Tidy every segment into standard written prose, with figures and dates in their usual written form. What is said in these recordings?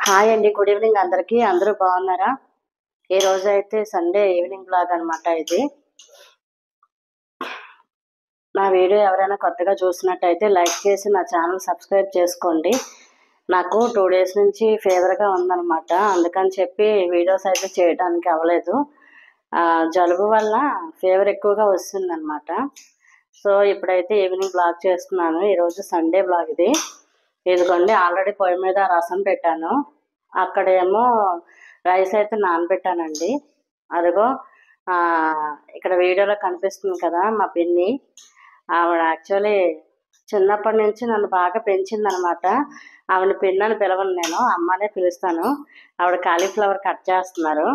Hi అండి, good evening అందరికీ. అందరూ బాగున్నారా? ఈ రోజు అయితే సండే ఈవినింగ్ బ్లాగ్ అనమాట. ఇది నా వీడియో ఎవరైనా కొత్తగా చూసినట్టయితే లైక్ చేసి నా ఛానల్ సబ్స్క్రైబ్ చేసుకోండి. నాకు 2 days నుంచి ఫీవర్గా ఉందన్నమాట. అందుకని చెప్పి వీడియోస్ అయితే చేయడానికి అవ్వలేదు. జలుబు వల్ల ఫీవర్ ఎక్కువగా వస్తుందన్నమాట. సో ఇప్పుడైతే ఈవినింగ్ బ్లాగ్ చేస్తున్నాను. ఈరోజు సండే బ్లాగ్ ఇది. ఇదిగోండి, ఆల్రెడీ పొయ్యి మీద రసం పెట్టాను. అక్కడేమో రైస్ అయితే నానబెట్టానండి. అదిగో ఇక్కడ వీడియోలో కనిపిస్తుంది కదా మా పిన్ని. ఆవిడ యాక్చువల్లీ చిన్నప్పటి నుంచి నన్ను బాగా పెంచిందనమాట. ఆవిడ పిన్ని అని పిలవను, నేను అమ్మనే పిలుస్తాను. ఆవిడ కాలీఫ్లవర్ కట్ చేస్తున్నారు.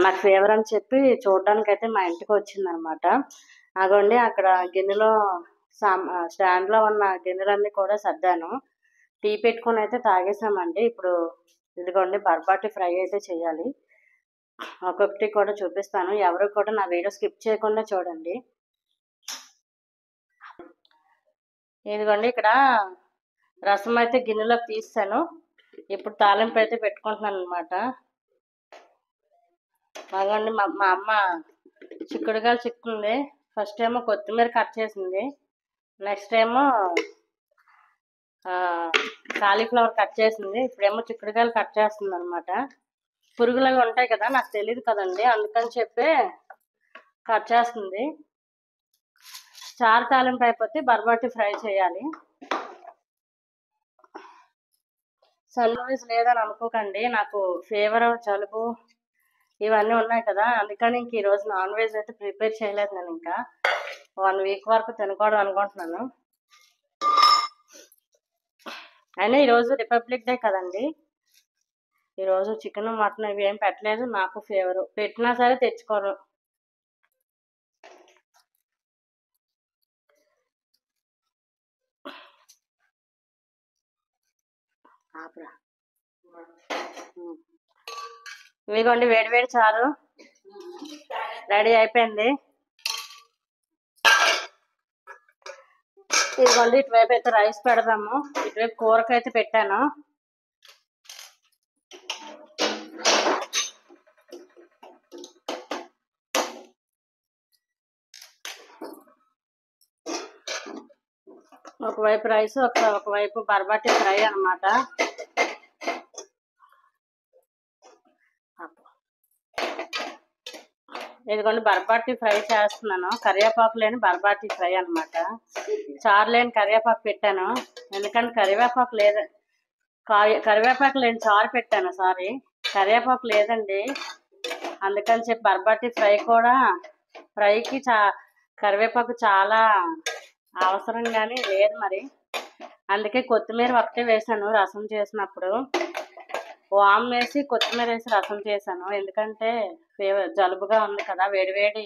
నాకు ఫీవర్ అని చెప్పి చూడడానికి అయితే మా ఇంటికి వచ్చిందనమాట. అగోండి, అక్కడ గిన్నెలో స్టాండ్లో ఉన్న గిన్నెలన్నీ కూడా సర్దాను. టీ పెట్టుకొని అయితే తాగేసామండి. ఇప్పుడు ఇదిగోండి, బర్బాటి ఫ్రై అయితే చేయాలి. ఒక్కొక్కటి కూడా చూపిస్తాను. ఎవరు కూడా నా వీడియో స్కిప్ చేయకుండా చూడండి. ఇదిగోండి, ఇక్కడ రసం అయితే గిన్నెలోకి తీస్తాను. ఇప్పుడు తాలింపు అయితే పెట్టుకుంటున్నాను అనమాట. బాగండి, మా అమ్మ చిక్కుడుగాయలు చిక్కుంది. ఫస్ట్ ఏమో కొత్తిమీర కట్ చేసింది. నెక్స్ట్ ఏమో కాలీఫ్లవర్ కట్ చేసింది. ఇప్పుడేమో చిక్కుడుకాయలు కట్ చేస్తుంది అనమాట. పురుగులు అవి ఉంటాయి కదా, నాకు తెలియదు కదండి, అందుకని చెప్పి కట్ చేస్తుంది. చారు తాలింపు అయిపోతే బర్బాటి ఫ్రై చేయాలి. సన్ రైజ్ లేదని అనుకోకండి, నాకు ఫీవర్, జలుబు ఇవన్నీ ఉన్నాయి కదా, అందుకని ఇంక ఈరోజు నాన్ వెజ్ అయితే ప్రిపేర్ చేయలేదు. నేను ఇంకా 1 week వరకు తినకూడదు అనుకుంటున్నాను. అయినా ఈరోజు రిపబ్లిక్ డే కదండి, ఈరోజు చికెన్ మటన్ ఇవి ఏం పెట్టలేదు. నాకు ఫీవర్, పెట్టినా సరే తెచ్చుకోరు. ఇదిగోండి, వేడివేడి చారు రెడీ అయిపోయింది. ఇదిగోండి, ఇటువైపు అయితే రైస్ పెడదాము. ఇటువైపు కూరకైతే పెట్టాను. ఒకవైపు రైస్, ఒకవైపు బర్బాటి ఫ్రై అనమాట. ఇదిగోండి, బర్బాటి ఫ్రై చేస్తున్నాను. కరివేపాకు లేని బర్బాటి ఫ్రై అనమాట. చారు లేని కరివేపాకు పెట్టాను, ఎందుకంటే కరివేపాకు లేని చారు పెట్టాను. సారీ, కరివేపాకు లేదండి, అందుకని చెప్పి బర్బాటి ఫ్రై కూడా, ఫ్రైకి కరివేపాకు చాలా అవసరం కానీ లేదు మరి, అందుకే కొత్తిమీర ఒకటే వేసాను రసం చేసినప్పుడు. వామ్ వేసి కొత్తిమీర వేసి రసం చేశాను, ఎందుకంటే జలుబుగా ఉంది కదా, వేడివేడి.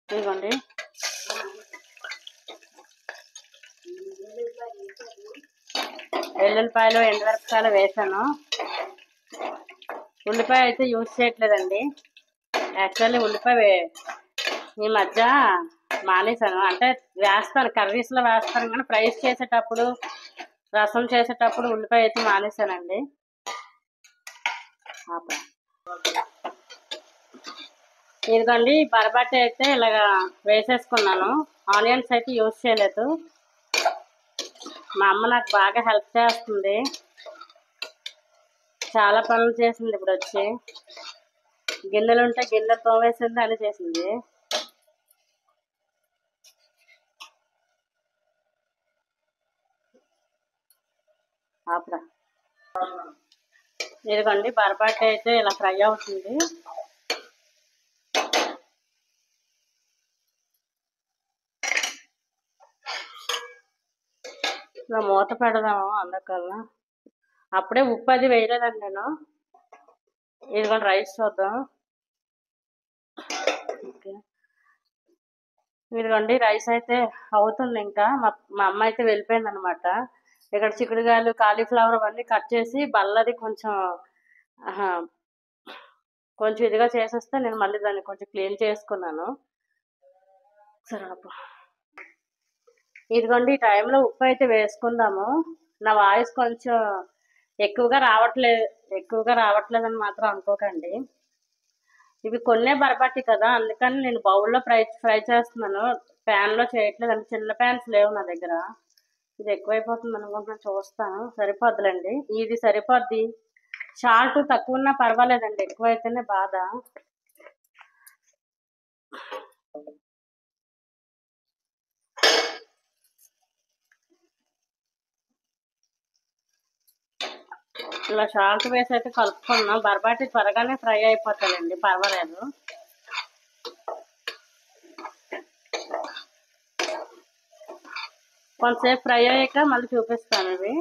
ఇదిగోండి, వెల్లుల్లిపాయలు, ఎండుమిరపకాయలు వేసాను. ఉల్లిపాయ అయితే యూజ్ చేయట్లేదండి. యాక్చువల్లీ ఉల్లిపాయ ఈ మధ్య మానేశాను. అంటే వేస్తాను, కర్రీస్లో వేస్తాను, కానీ ఫ్రైస్ చేసేటప్పుడు, రసం చేసేటప్పుడు ఉల్లిపాయ అయితే మానేశానండి. ఇదిగోండి, బర్బాటి అయితే ఇలాగా వేసేసుకున్నాను. ఆనియన్స్ అయితే యూజ్ చేయలేదు. మా అమ్మ నాకు బాగా హెల్ప్ చేస్తుంది, చాలా పనులు చేసింది. ఇప్పుడు వచ్చి గిన్నెలు ఉంటే గిన్నెలు తోమేసింది, అని చేసింది. ఇదిగోండి, బర్బాటి అయితే ఇలా ఫ్రై అవుతుంది. ఇలా మూత పెడదాము అందుకల్లా. అప్పుడే ఉప్పు అది వేయలేదండి నేను. ఇదిగోండి, రైస్ చూద్దాం. ఓకే, ఇదిగోండి, రైస్ అయితే అవుతుంది. ఇంకా మా అమ్మ అయితే వెళ్ళిపోయింది అనమాట. ఇక్కడ చిక్కుడుకాయలు, కాలీఫ్లవర్ అవన్నీ కట్ చేసి బల్లది కొంచెం ఇదిగా చేసేస్తే నేను మళ్ళీ దాన్ని కొంచెం క్లీన్ చేసుకున్నాను. సరే, ఇదిగోండి ఈ టైంలో ఉప్పు అయితే వేసుకుందాము. నా వాయిస్ కొంచెం ఎక్కువగా రావట్లేదు ఎక్కువగా రావట్లేదని మాత్రం అనుకోకండి. ఇవి కొన్నే బరబట్టి కదా, అందుకని నేను బౌల్లో ఫ్రై చేస్తున్నాను. ప్యాన్లో చేయట్లేదు అంటే చిన్న ప్యాన్స్ లేవు నా దగ్గర. ఇది ఎక్కువైపోతుంది అనుకుంటున్నాను, చూస్తాను. సరిపోద్దులండి, ఇది సరిపోద్ది. సాల్ట్ తక్కువ ఉన్నా పర్వాలేదండి, ఎక్కువైతేనే బాధ. ఇలా సాల్ట్ వేసి అయితే కలుపుకున్నాం. బరబాటి త్వరగానే ఫ్రై అయిపోతాయండి, పర్వాలేదు. కొంతసేపు ఫ్రై అయ్యాక మళ్ళీ చూపిస్తాను ఇవి.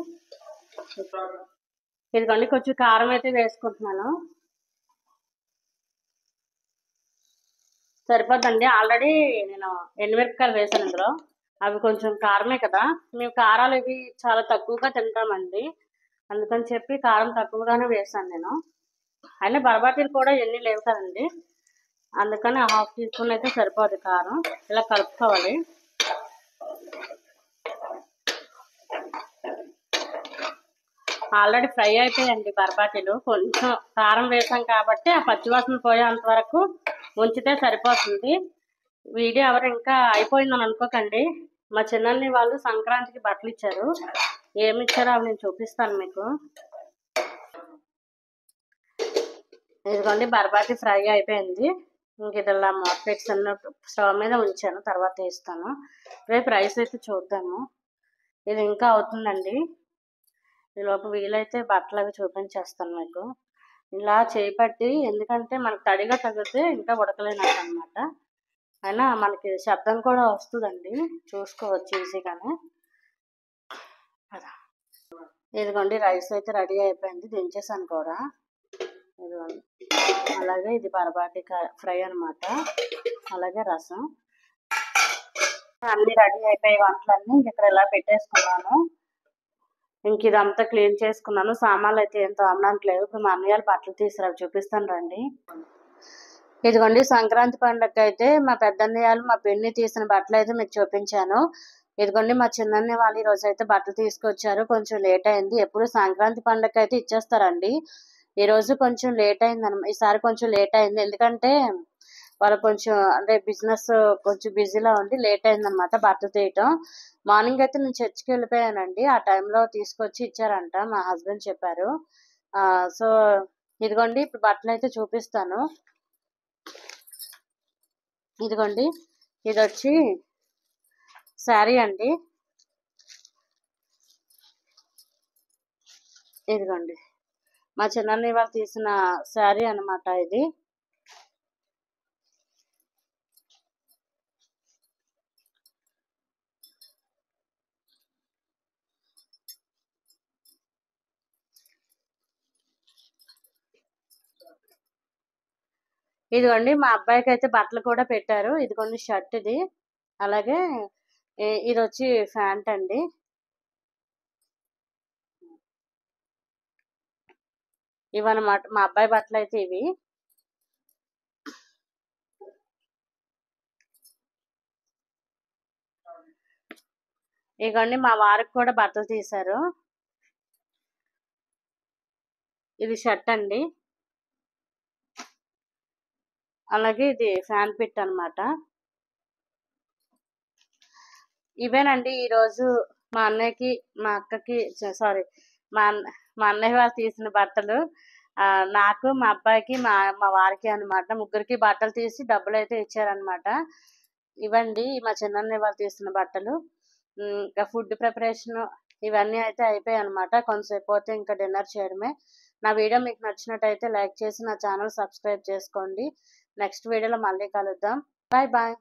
ఇదిగోండి కొంచెం కారం అయితే వేసుకుంటున్నాను. సరిపోద్దండి, ఆల్రెడీ నేను ఎండుమిరపకాయలు వేసాను ఇందులో. అవి కొంచెం కారమే కదా, మేము కారాలు ఇవి చాలా తక్కువగా తింటామండి, అందుకని చెప్పి కారం తక్కువగానే వేసాను నేను. అయినా బరబాటీలు కూడా ఎన్ని లేవు కదండి, అందుకని 1/2 టీ స్పూన్ అయితే సరిపోదు కారం. ఇలా కలుపుకోవాలి. ఆల్రెడీ ఫ్రై అయిపోయాయండి బరబాటీలు. కొంచెం కారం వేసాం కాబట్టి ఆ పచ్చివాసన పోయేంత వరకు ఉంచితే సరిపోతుంది. వీడియో ఎవరు ఇంకా అయిపోయిందని అనుకోకండి. మా చిన్నన్ని వాళ్ళు సంక్రాంతికి బట్టలు ఇచ్చారు. ఏమి ఇచ్చారో అవి నేను చూపిస్తాను మీకు. ఇదిగోండి బరబాటి ఫ్రై అయిపోయింది. ఇంక ఇది ఇలా మూత పెట్టి స్టవ్ మీద ఉంచాను, తర్వాత వేస్తాను. రేపు రైస్ అయితే చూద్దాము. ఇది ఇంకా అవుతుందండి. ఈలోపు వీలైతే బట్టలు అవి చూపించేస్తాను మీకు. ఇలా చేపట్టి, ఎందుకంటే మనకు తడిగా తగిలితే ఇంకా ఉడకలేనట్టు అనమాట. అయినా మనకి శబ్దం కూడా వస్తుందండి, చూసుకోవచ్చు ఈజీగానే. ఇదిగోండి రైస్ అయితే రెడీ అయిపోయింది, దించేసాను కూడా. ఇదిగోండి, అలాగే ఇది బరబాటి ఫ్రై అనమాట, అలాగే రసం. అన్నీ రెడీ అయిపోయి వంటలన్నీ ఇంక ఇక్కడ ఇలా పెట్టేసుకున్నాను. ఇంక ఇదంతా క్లీన్ చేసుకున్నాను. సామాన్లు అయితే ఏం తోమడానికి లేవు. ఇప్పుడు మా అన్నయ్య బట్టలు తీసుకురా, చూపిస్తాను రండి. ఇదిగోండి సంక్రాంతి పండుగకి అయితే మా పెద్దన్నయ్యలు మా పిన్ని తీసిన బట్టలు అయితే మీకు చూపించాను. ఇదిగోండి మా చిన్నన్నయ్య వాళ్ళు ఈ రోజు అయితే బట్టలు తీసుకొచ్చారు. కొంచెం లేట్ అయింది. ఎప్పుడు సంక్రాంతి పండుగకి అయితే ఇచ్చేస్తారండి, ఈ రోజు కొంచెం లేట్ అయింది. ఈసారి కొంచెం లేట్ అయింది, ఎందుకంటే వాళ్ళు కొంచెం అంటే బిజినెస్ కొంచెం బిజీలో ఉండి లేట్ అయిందనమాట బట్టలు తీయటం. మార్నింగ్ అయితే నేను చర్చికి వెళ్ళిపోయానండి, ఆ టైంలో తీసుకొచ్చి ఇచ్చారంట, మా హస్బెండ్ చెప్పారు. సో ఇదిగోండి ఇప్పుడు బట్టలు అయితే చూపిస్తాను. ఇదిగోండి ఇది వచ్చి శారీ అండి. ఇదిగోండి మా చిన్నన్నయ్య వాళ్ళు తీసిన శారీ అనమాట ఇది. ఇదిగోండి మా అబ్బాయికి అయితే బట్టలు కూడా పెట్టారు. ఇదిగోండి షర్ట్ ఇది, అలాగే ఇది వచ్చి ప్యాంట్ అండి. ఇవన్నమాట మా అబ్బాయి బట్టలు అయితే ఇవి. ఇదిగోండి మా వారికి కూడా బట్టలు తీశారు. ఇది షర్ట్ అండి, అలాగే ఇది ఫ్యాన్ పిట్ అనమాట. ఇవేనండి ఈరోజు మా అన్నయ్యకి మా అక్కకి సారీ మా అన్నయ్య వాళ్ళు తీసిన బట్టలు. నాకు మా అబ్బాయికి మా వారికి అనమాట, ముగ్గురికి బట్టలు తీసి డబ్బులు అయితే ఇచ్చారనమాట. ఇవండి మా చిన్నన్నయ్య వాళ్ళు తీసిన బట్టలు. ఇంకా ఫుడ్ ప్రిపరేషన్ ఇవన్నీ అయితే అయిపోయాయి అనమాట. కొంతసేపు పోతే ఇంకా డిన్నర్ చేయడమే. నా వీడియో మీకు నచ్చినట్టయితే లైక్ చేసి నా ఛానల్ సబ్స్క్రైబ్ చేసుకోండి. నెక్స్ట్ వీడియోలో మళ్ళీ కలుద్దాం. Bye bye.